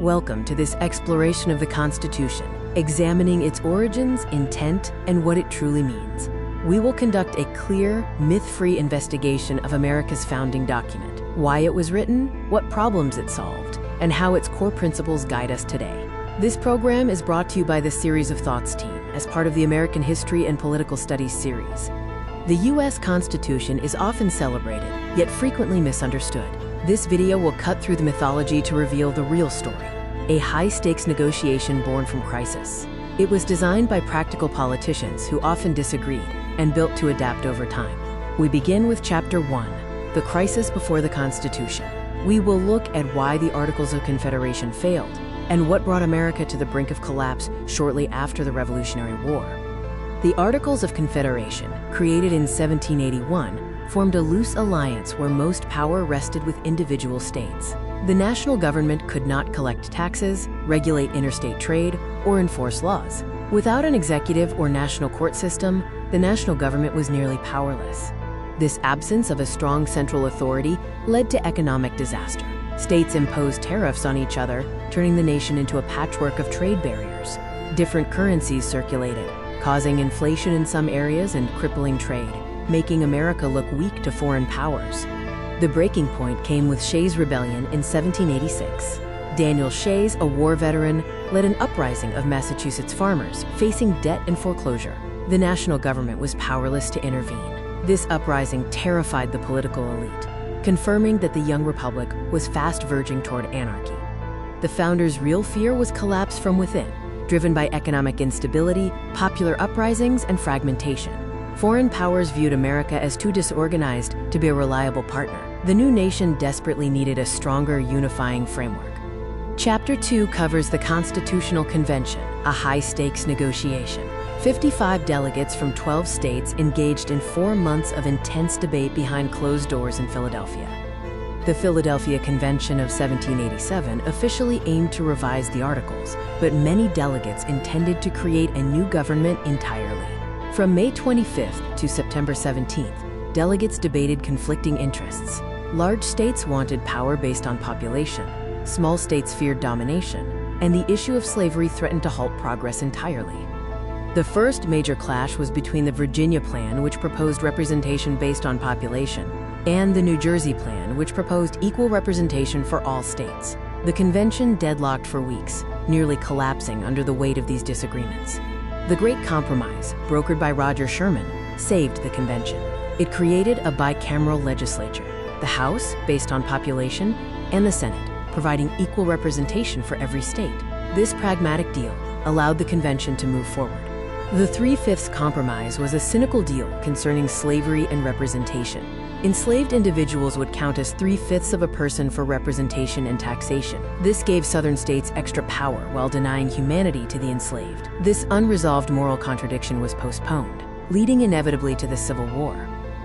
Welcome to this exploration of the Constitution, examining its origins, intent, and what it truly means. We will conduct a clear, myth-free investigation of America's founding document, why it was written, what problems it solved, and how its core principles guide us today. This program is brought to you by the Series of Thoughts team as part of the American History and Political Studies series. The U.S. Constitution is often celebrated, yet frequently misunderstood. This video will cut through the mythology to reveal the real story, a high-stakes negotiation born from crisis. It was designed by practical politicians who often disagreed and built to adapt over time. We begin with Chapter 1, the crisis before the Constitution. We will look at why the Articles of Confederation failed and what brought America to the brink of collapse shortly after the Revolutionary War. The Articles of Confederation, created in 1781, formed a loose alliance where most power rested with individual states. The national government could not collect taxes, regulate interstate trade, or enforce laws. Without an executive or national court system, the national government was nearly powerless. This absence of a strong central authority led to economic disaster. States imposed tariffs on each other, turning the nation into a patchwork of trade barriers. Different currencies circulated, causing inflation in some areas and crippling trade, making America look weak to foreign powers. The breaking point came with Shays' Rebellion in 1786. Daniel Shays, a war veteran, led an uprising of Massachusetts farmers facing debt and foreclosure. The national government was powerless to intervene. This uprising terrified the political elite, confirming that the young republic was fast verging toward anarchy. The founders' real fear was collapse from within, driven by economic instability, popular uprisings, and fragmentation. Foreign powers viewed America as too disorganized to be a reliable partner. The new nation desperately needed a stronger, unifying framework. Chapter 2 covers the Constitutional Convention, a high-stakes negotiation. 55 delegates from 12 states engaged in 4 months of intense debate behind closed doors in Philadelphia. The Philadelphia Convention of 1787 officially aimed to revise the Articles, but many delegates intended to create a new government entirely. From May 25th to September 17th, delegates debated conflicting interests. Large states wanted power based on population, small states feared domination, and the issue of slavery threatened to halt progress entirely. The first major clash was between the Virginia Plan, which proposed representation based on population, and the New Jersey Plan, which proposed equal representation for all states. The convention deadlocked for weeks, nearly collapsing under the weight of these disagreements. The Great Compromise, brokered by Roger Sherman, saved the convention. It created a bicameral legislature, the House, based on population, and the Senate, providing equal representation for every state. This pragmatic deal allowed the convention to move forward. The 3/5 Compromise was a cynical deal concerning slavery and representation. Enslaved individuals would count as 3/5 of a person for representation and taxation. This gave Southern states extra power while denying humanity to the enslaved. This unresolved moral contradiction was postponed, leading inevitably to the Civil War.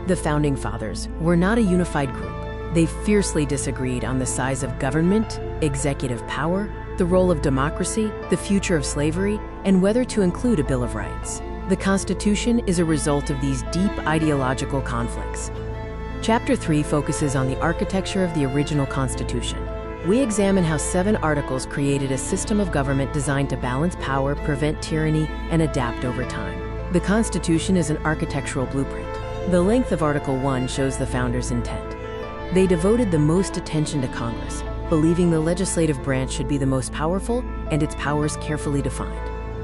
The Founding Fathers were not a unified group. They fiercely disagreed on the size of government, executive power, the role of democracy, the future of slavery, and whether to include a Bill of Rights. The Constitution is a result of these deep ideological conflicts. Chapter 3 focuses on the architecture of the original Constitution. We examine how 7 articles created a system of government designed to balance power, prevent tyranny, and adapt over time. The Constitution is an architectural blueprint. The length of Article 1 shows the founders' intent. They devoted the most attention to Congress, believing the legislative branch should be the most powerful and its powers carefully defined.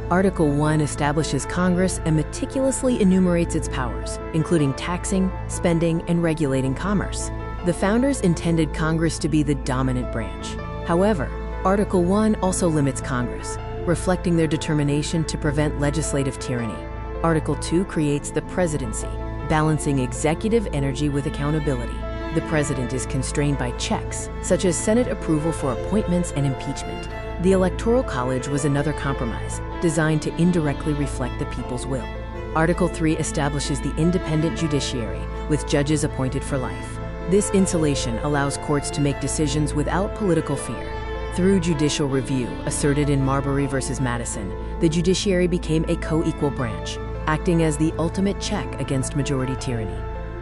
Article 1 establishes Congress and meticulously enumerates its powers, including taxing, spending, and regulating commerce. The founders intended Congress to be the dominant branch. However, Article 1 also limits Congress, reflecting their determination to prevent legislative tyranny. Article 2 creates the presidency, balancing executive energy with accountability. The president is constrained by checks, such as Senate approval for appointments and impeachment. The Electoral College was another compromise, designed to indirectly reflect the people's will. Article 3 establishes the independent judiciary, with judges appointed for life. This insulation allows courts to make decisions without political fear. Through judicial review, asserted in Marbury versus Madison, the judiciary became a co-equal branch, acting as the ultimate check against majority tyranny.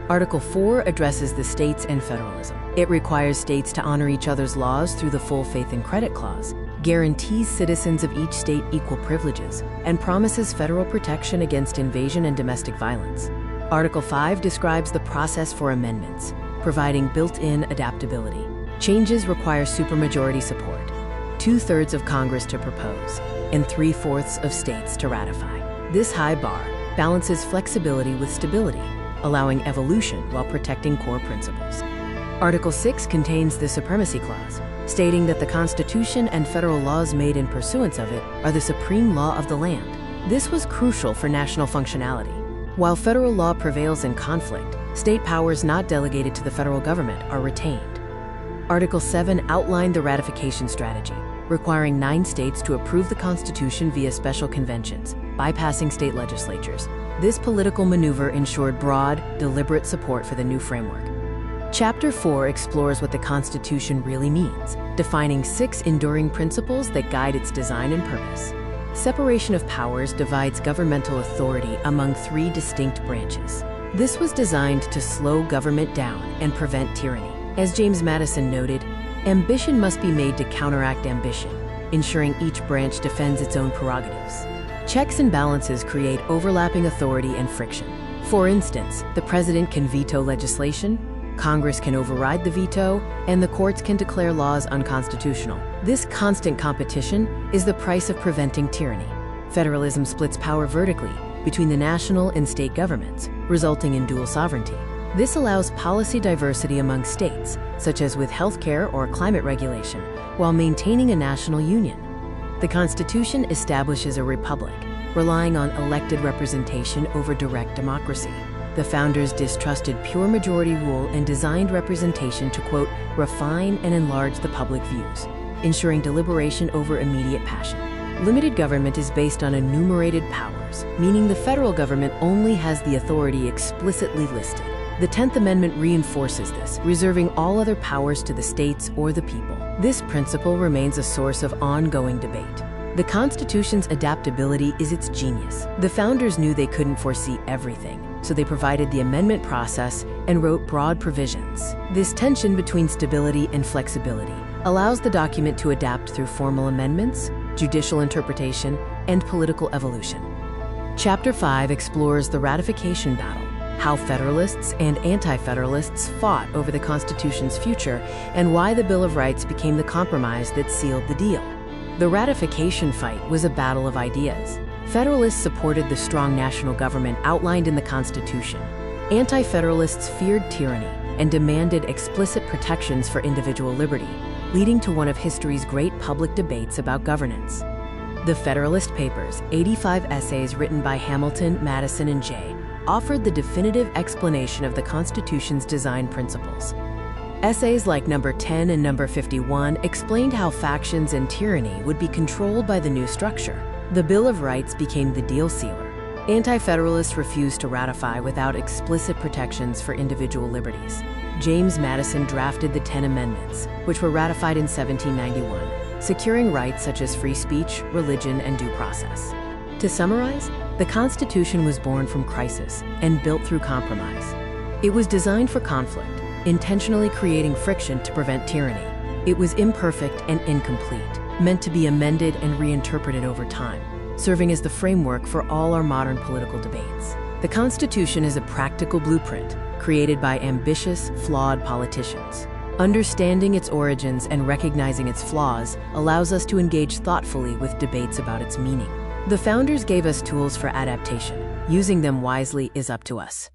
Article 4 addresses the states and federalism. It requires states to honor each other's laws through the full faith and credit clause, guarantees citizens of each state equal privileges, and promises federal protection against invasion and domestic violence. Article 5 describes the process for amendments, providing built-in adaptability. Changes require supermajority support, 2/3 of Congress to propose, and 3/4 of states to ratify. This high bar balances flexibility with stability, allowing evolution while protecting core principles. Article 6 contains the Supremacy Clause, stating that the Constitution and federal laws made in pursuance of it are the supreme law of the land. This was crucial for national functionality. While federal law prevails in conflict, state powers not delegated to the federal government are retained. Article 7 outlined the ratification strategy, requiring 9 states to approve the Constitution via special conventions, bypassing state legislatures. This political maneuver ensured broad, deliberate support for the new framework. Chapter 4 explores what the Constitution really means, defining 6 enduring principles that guide its design and purpose. Separation of powers divides governmental authority among 3 distinct branches. This was designed to slow government down and prevent tyranny. As James Madison noted, ambition must be made to counteract ambition, ensuring each branch defends its own prerogatives. Checks and balances create overlapping authority and friction. For instance, the president can veto legislation, Congress can override the veto, and the courts can declare laws unconstitutional. This constant competition is the price of preventing tyranny. Federalism splits power vertically between the national and state governments, resulting in dual sovereignty. This allows policy diversity among states, such as with healthcare or climate regulation, while maintaining a national union. The Constitution establishes a republic, relying on elected representation over direct democracy. The founders distrusted pure majority rule and designed representation to, quote, refine and enlarge the public views, ensuring deliberation over immediate passion. Limited government is based on enumerated powers, meaning the federal government only has the authority explicitly listed. The 10th Amendment reinforces this, reserving all other powers to the states or the people. This principle remains a source of ongoing debate. The Constitution's adaptability is its genius. The founders knew they couldn't foresee everything, so they provided the amendment process and wrote broad provisions. This tension between stability and flexibility allows the document to adapt through formal amendments, judicial interpretation, and political evolution. Chapter 5 explores the ratification battle, how Federalists and Anti-Federalists fought over the Constitution's future, and why the Bill of Rights became the compromise that sealed the deal. The ratification fight was a battle of ideas. Federalists supported the strong national government outlined in the Constitution. Anti-Federalists feared tyranny and demanded explicit protections for individual liberty, leading to one of history's great public debates about governance. The Federalist Papers, 85 essays written by Hamilton, Madison, and Jay, offered the definitive explanation of the Constitution's design principles. Essays like number 10 and number 51 explained how factions and tyranny would be controlled by the new structure. The Bill of Rights became the deal sealer. Anti-Federalists refused to ratify without explicit protections for individual liberties. James Madison drafted the 10 Amendments, which were ratified in 1791, securing rights such as free speech, religion, and due process. To summarize, the Constitution was born from crisis and built through compromise. It was designed for conflict, intentionally creating friction to prevent tyranny. It was imperfect and incomplete, meant to be amended and reinterpreted over time, serving as the framework for all our modern political debates. The Constitution is a practical blueprint created by ambitious, flawed politicians. Understanding its origins and recognizing its flaws allows us to engage thoughtfully with debates about its meaning. The founders gave us tools for adaptation. Using them wisely is up to us.